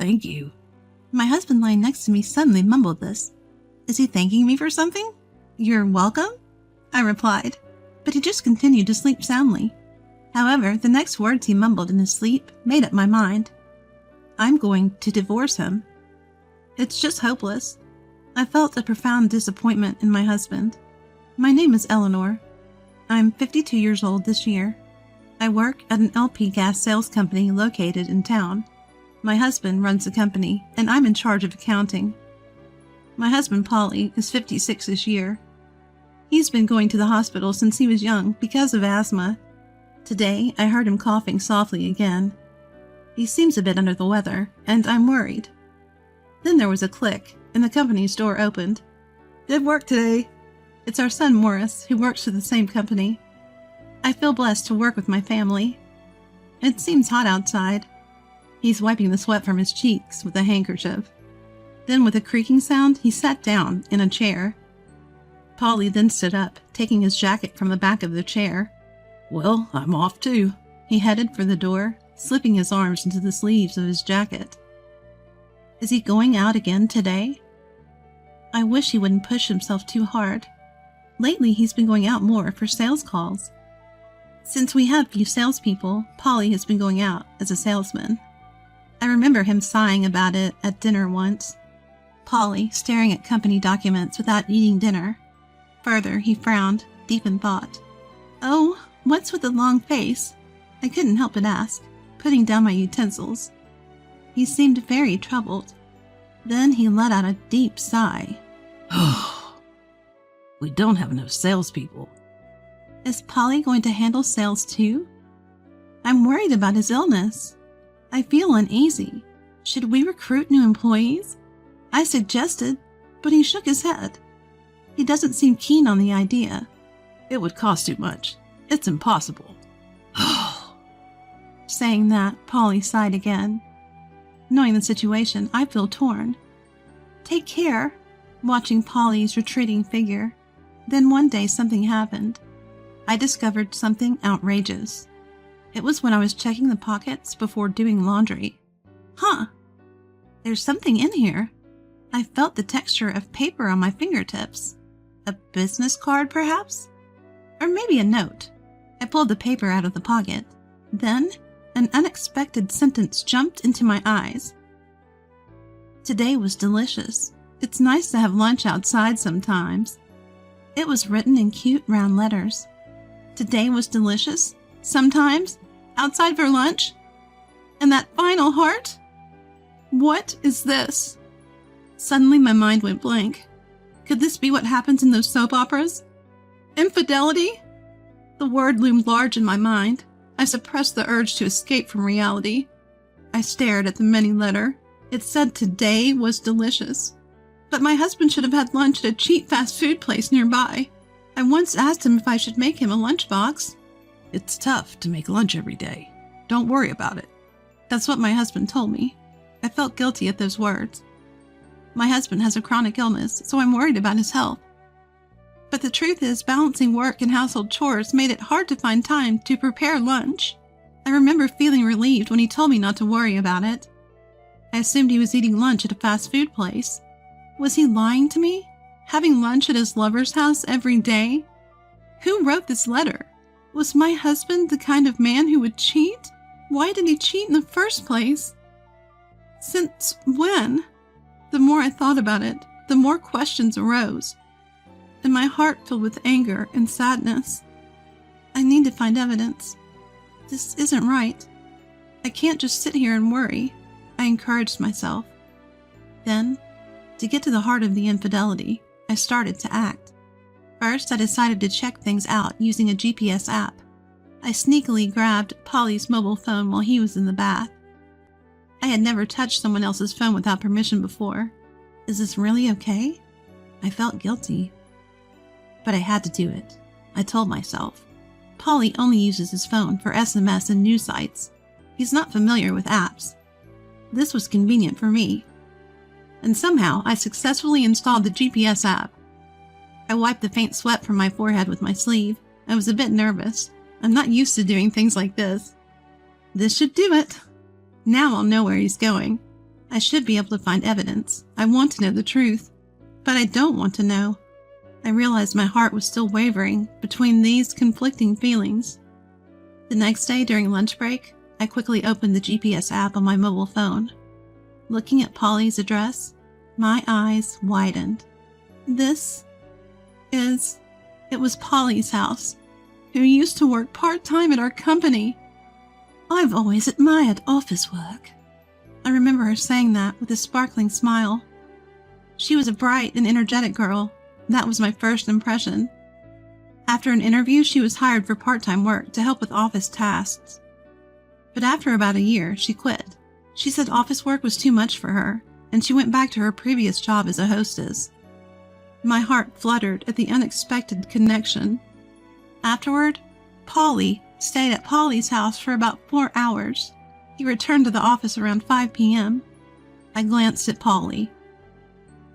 Thank you. My husband lying next to me suddenly mumbled this. Is he thanking me for something? You're welcome? I replied, but he just continued to sleep soundly. However, the next words he mumbled in his sleep made up my mind. I'm going to divorce him. It's just hopeless. I felt a profound disappointment in my husband. My name is Eleanor. I'm 52 years old this year. I work at an LP gas sales company located in town. My husband runs the company, and I'm in charge of accounting. My husband, Polly, is 56 this year. He's been going to the hospital since he was young because of asthma. Today, I heard him coughing softly again. He seems a bit under the weather, and I'm worried. Then there was a click, and the company's door opened. Good work today. It's our son Morris, who works for the same company. I feel blessed to work with my family. It seems hot outside. He's wiping the sweat from his cheeks with a handkerchief. Then with a creaking sound, he sat down in a chair. Polly then stood up, taking his jacket from the back of the chair. Well, I'm off too. He headed for the door, slipping his arms into the sleeves of his jacket. Is he going out again today? I wish he wouldn't push himself too hard. Lately, he's been going out more for sales calls. Since we have few salespeople, Polly has been going out as a salesman. I remember him sighing about it at dinner once. Polly staring at company documents without eating dinner. Further, he frowned, deep in thought. Oh, what's with the long face? I couldn't help but ask, putting down my utensils. He seemed very troubled. Then he let out a deep sigh. We don't have enough salespeople. Is Polly going to handle sales too? I'm worried about his illness. I feel uneasy. Should we recruit new employees? I suggested, but he shook his head. He doesn't seem keen on the idea. It would cost too much. It's impossible. Saying that, Polly sighed again. Knowing the situation, I feel torn. Take care, watching Polly's retreating figure. Then one day something happened. I discovered something outrageous. It was when I was checking the pockets before doing laundry. There's something in here. I felt the texture of paper on my fingertips. A business card, perhaps? Or maybe a note. I pulled the paper out of the pocket. Then, an unexpected sentence jumped into my eyes. Today was delicious. It's nice to have lunch outside sometimes. It was written in cute round letters. Today was delicious? Sometimes? Outside for lunch? And that final heart? What is this? Suddenly my mind went blank. Could this be what happens in those soap operas? Infidelity? The word loomed large in my mind. I suppressed the urge to escape from reality. I stared at the mini letter. It said today was delicious. But my husband should have had lunch at a cheap fast food place nearby. I once asked him if I should make him a lunchbox. It's tough to make lunch every day. Don't worry about it. That's what my husband told me. I felt guilty at those words. My husband has a chronic illness, so I'm worried about his health. But the truth is, balancing work and household chores made it hard to find time to prepare lunch. I remember feeling relieved when he told me not to worry about it. I assumed he was eating lunch at a fast food place. Was he lying to me? Having lunch at his lover's house every day? Who wrote this letter? Was my husband the kind of man who would cheat? Why did he cheat in the first place? Since when? The more I thought about it, the more questions arose, and my heart filled with anger and sadness. I need to find evidence. This isn't right. I can't just sit here and worry, I encouraged myself. Then, to get to the heart of the infidelity, I started to act. First, I decided to check things out using a GPS app. I sneakily grabbed Polly's mobile phone while he was in the bath. I had never touched someone else's phone without permission before. Is this really okay? I felt guilty. But I had to do it. I told myself. Polly only uses his phone for SMS and news sites. He's not familiar with apps. This was convenient for me. And somehow I successfully installed the GPS app. I wiped the faint sweat from my forehead with my sleeve. I was a bit nervous. I'm not used to doing things like this. This should do it. Now I'll know where he's going. I should be able to find evidence. I want to know the truth, but I don't want to know. I realized my heart was still wavering between these conflicting feelings. The next day during lunch break, I quickly opened the GPS app on my mobile phone. Looking at Polly's address, my eyes widened. It was Polly's house, who used to work part-time at our company. I've always admired office work. I remember her saying that with a sparkling smile. She was a bright and energetic girl. That was my first impression. After an interview, she was hired for part-time work to help with office tasks. But after about a year, she quit. She said office work was too much for her, and she went back to her previous job as a hostess. My heart fluttered at the unexpected connection. Afterward, Polly stayed at Polly's house for about 4 hours. He returned to the office around 5 p.m. I glanced at Polly.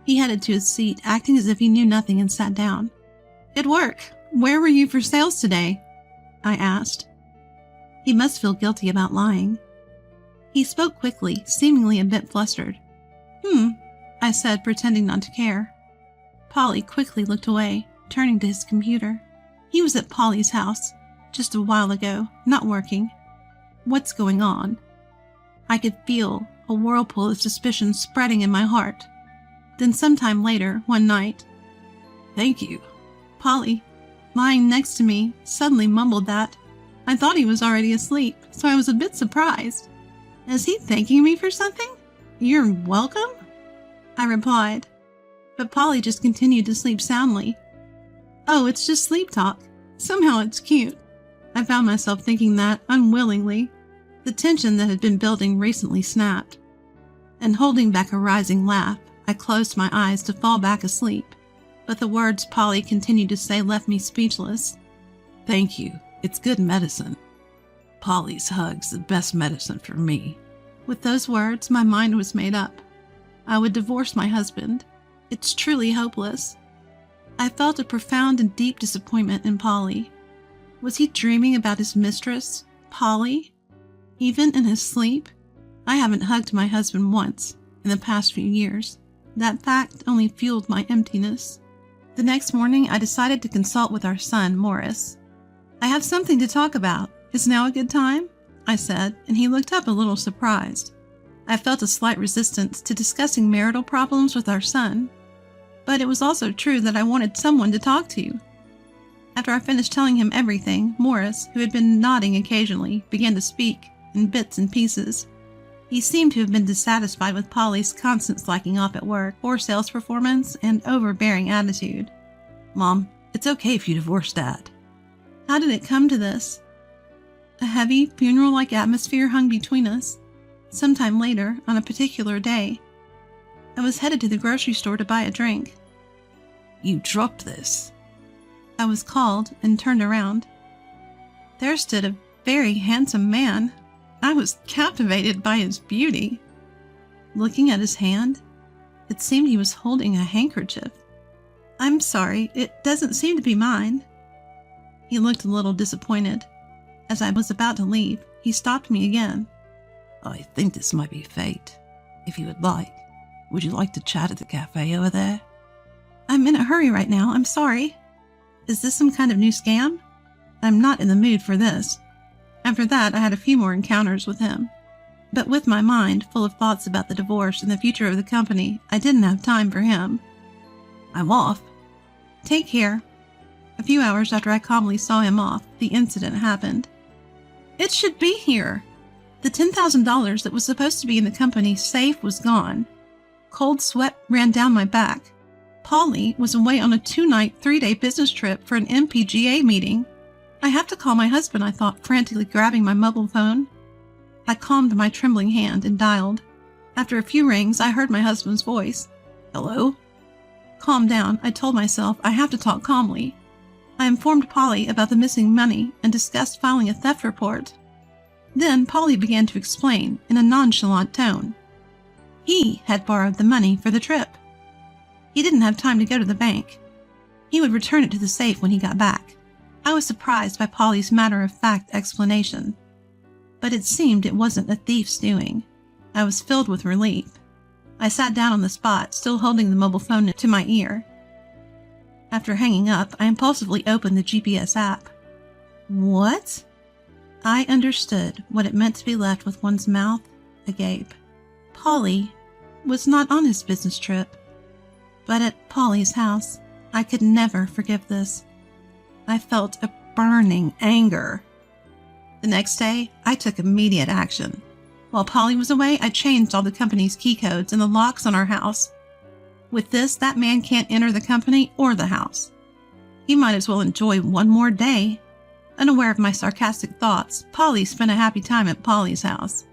He headed to his seat, acting as if he knew nothing, and sat down. "Good work. Where were you for sales today?" I asked. He must feel guilty about lying. He spoke quickly, seemingly a bit flustered. I said, pretending not to care. Polly quickly looked away, turning to his computer. He was at Polly's house just a while ago, not working. What's going on? I could feel a whirlpool of suspicion spreading in my heart. Then sometime later, one night, "Thank you." Polly, lying next to me, suddenly mumbled that. I thought he was already asleep, so I was a bit surprised. "Is he thanking me for something?" "You're welcome," I replied. But Polly just continued to sleep soundly. "Oh, it's just sleep talk. Somehow it's cute." I found myself thinking that, unwillingly. The tension that had been building recently snapped. And holding back a rising laugh, I closed my eyes to fall back asleep. But the words Polly continued to say left me speechless. Thank you. It's good medicine. Polly's hug's the best medicine for me. With those words, my mind was made up. I would divorce my husband. It's truly hopeless. I felt a profound and deep disappointment in Polly. Was he dreaming about his mistress, Polly? Even in his sleep? I haven't hugged my husband once in the past few years. That fact only fueled my emptiness. The next morning, I decided to consult with our son, Morris. "I have something to talk about. Is now a good time?" I said, and he looked up a little surprised. I felt a slight resistance to discussing marital problems with our son, but it was also true that I wanted someone to talk to. After I finished telling him everything, Morris, who had been nodding occasionally, began to speak in bits and pieces. He seemed to have been dissatisfied with Polly's constant slacking off at work, poor sales performance, and overbearing attitude. "Mom, it's okay if you divorce Dad." How did it come to this? A heavy, funeral-like atmosphere hung between us. Sometime later, on a particular day, I was headed to the grocery store to buy a drink. "You dropped this." I was called and turned around. There stood a very handsome man. I was captivated by his beauty. Looking at his hand, it seemed he was holding a handkerchief. "I'm sorry, it doesn't seem to be mine." He looked a little disappointed. As I was about to leave, he stopped me again. "I think this might be fate. If you would like, would you like to chat at the cafe over there?" "I'm in a hurry right now, I'm sorry." Is this some kind of new scam? I'm not in the mood for this. After that, I had a few more encounters with him. But with my mind full of thoughts about the divorce and the future of the company, I didn't have time for him. "I'm off." "Take care." A few hours after I calmly saw him off, the incident happened. It should be here. The $10,000 that was supposed to be in the company safe was gone. Cold sweat ran down my back. Polly was away on a 2-night, 3-day business trip for an MPGA meeting. I have to call my husband, I thought, frantically grabbing my mobile phone. I calmed my trembling hand and dialed. After a few rings, I heard my husband's voice. "Hello?" Calm down, I told myself I have to talk calmly. I informed Polly about the missing money and discussed filing a theft report. Then Polly began to explain in a nonchalant tone. He had borrowed the money for the trip. He didn't have time to go to the bank. He would return it to the safe when he got back. I was surprised by Polly's matter-of-fact explanation. But it seemed it wasn't a thief's doing. I was filled with relief. I sat down on the spot, still holding the mobile phone to my ear. After hanging up, I impulsively opened the GPS app. What? I understood what it meant to be left with one's mouth agape. Polly was not on his business trip, but at Polly's house. I could never forgive this. I felt a burning anger. The next day, I took immediate action. While Polly was away, I changed all the company's key codes and the locks on our house. With this, that man can't enter the company or the house. He might as well enjoy one more day. Unaware of my sarcastic thoughts, Polly spent a happy time at Polly's house.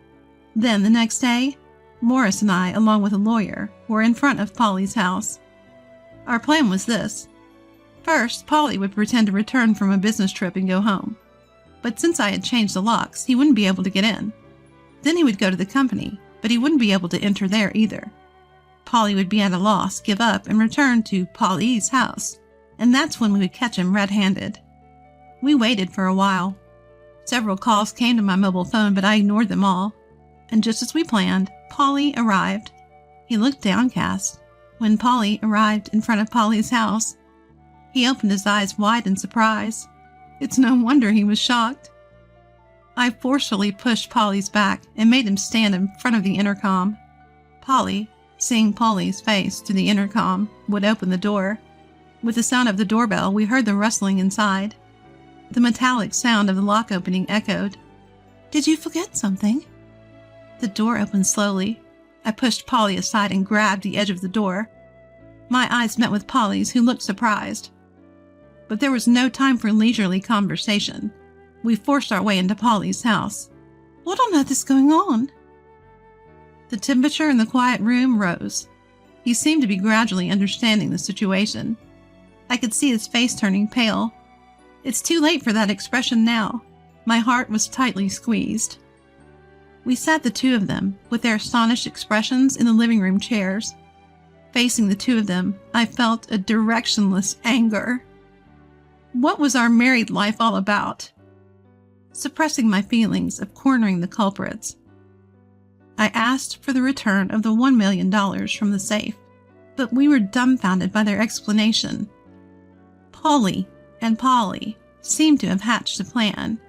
Then, the next day, Morris and I, along with a lawyer, were in front of Polly's house. Our plan was this. First, Polly would pretend to return from a business trip and go home. But since I had changed the locks, he wouldn't be able to get in. Then he would go to the company, but he wouldn't be able to enter there either. Polly would be at a loss, give up, and return to Polly's house, and that's when we would catch him red-handed. We waited for a while. Several calls came to my mobile phone, but I ignored them all. And just as we planned, Polly arrived. He looked downcast. When Polly arrived in front of Polly's house, he opened his eyes wide in surprise. It's no wonder he was shocked. I forcefully pushed Polly's back and made him stand in front of the intercom. Polly, seeing Polly's face through the intercom, would open the door. With the sound of the doorbell, we heard the rustling inside. The metallic sound of the lock opening echoed. "Did you forget something?" The door opened slowly. I pushed Polly aside and grabbed the edge of the door. My eyes met with Polly's, who looked surprised. But there was no time for leisurely conversation. We forced our way into Polly's house. What on earth is going on? The temperature in the quiet room rose. He seemed to be gradually understanding the situation. I could see his face turning pale. It's too late for that expression now. My heart was tightly squeezed. We sat the two of them, with their astonished expressions, in the living room chairs. Facing the two of them, I felt a directionless anger. What was our married life all about? Suppressing my feelings of cornering the culprits, I asked for the return of the $1 million from the safe, but we were dumbfounded by their explanation. Polly and Polly seemed to have hatched a plan.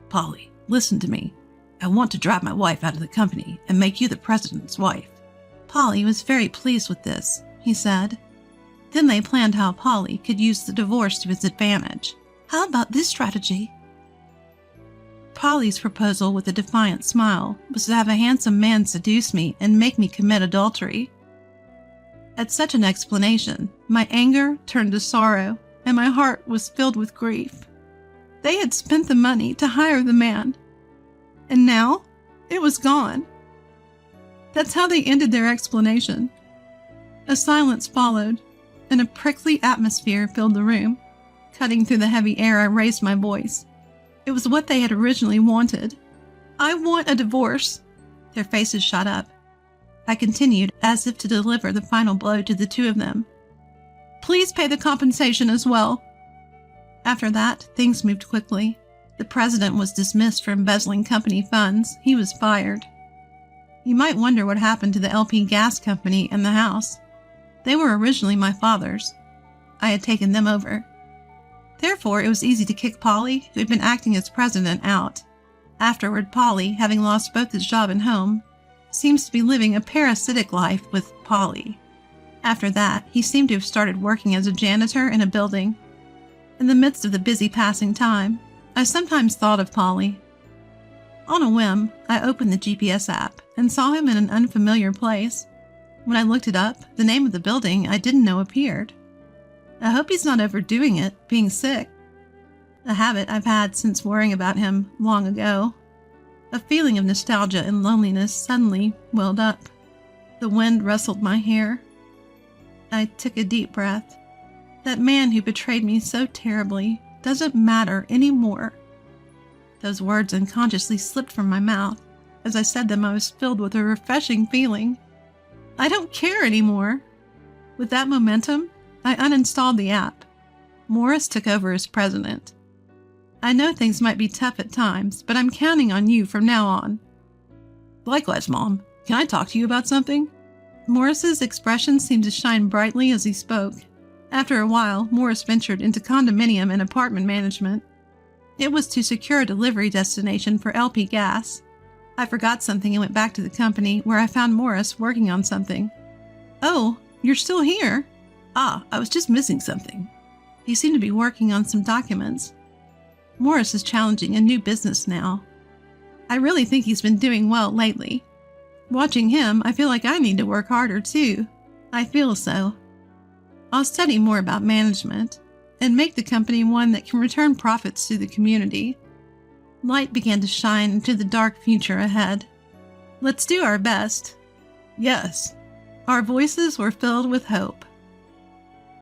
Polly, listen to me. I want to drive my wife out of the company and make you the president's wife. Polly was very pleased with this, he said. Then they planned how Polly could use the divorce to his advantage. How about this strategy? Polly's proposal, with a defiant smile, was to have a handsome man seduce me and make me commit adultery. At such an explanation, my anger turned to sorrow, and my heart was filled with grief. They had spent the money to hire the man, and now it was gone. That's how they ended their explanation. A silence followed, and a prickly atmosphere filled the room. Cutting through the heavy air, I raised my voice. It was what they had originally wanted. I want a divorce. Their faces shot up. I continued, as if to deliver the final blow to the two of them. Please pay the compensation as well. After that, things moved quickly. The president was dismissed for embezzling company funds. He was fired. You might wonder what happened to the LP gas company and the house. They were originally my father's. I had taken them over. Therefore, it was easy to kick Polly, who had been acting as president, out. Afterward, Polly, having lost both his job and home, seems to be living a parasitic life with Polly. After that, he seemed to have started working as a janitor in a building. In the midst of the busy passing time, I sometimes thought of Polly. On a whim, I opened the GPS app and saw him in an unfamiliar place. When I looked it up, the name of the building I didn't know appeared. I hope he's not overdoing it, being sick. A habit I've had since worrying about him long ago. A feeling of nostalgia and loneliness suddenly welled up. The wind rustled my hair. I took a deep breath. That man who betrayed me so terribly doesn't matter anymore. Those words unconsciously slipped from my mouth. As I said them, I was filled with a refreshing feeling. I don't care anymore. With that momentum, I uninstalled the app. Morris took over as president. I know things might be tough at times, but I'm counting on you from now on. Likewise, Mom. Can I talk to you about something? Morris's expression seemed to shine brightly as he spoke. After a while, Morris ventured into condominium and apartment management. It was to secure a delivery destination for LP Gas. I forgot something and went back to the company, where I found Morris working on something. Oh, you're still here? Ah, I was just missing something. He seemed to be working on some documents. Morris is challenging a new business now. I really think he's been doing well lately. Watching him, I feel like I need to work harder too. I feel so. I'll study more about management and make the company one that can return profits to the community. Light began to shine into the dark future ahead. Let's do our best. Yes. Our voices were filled with hope.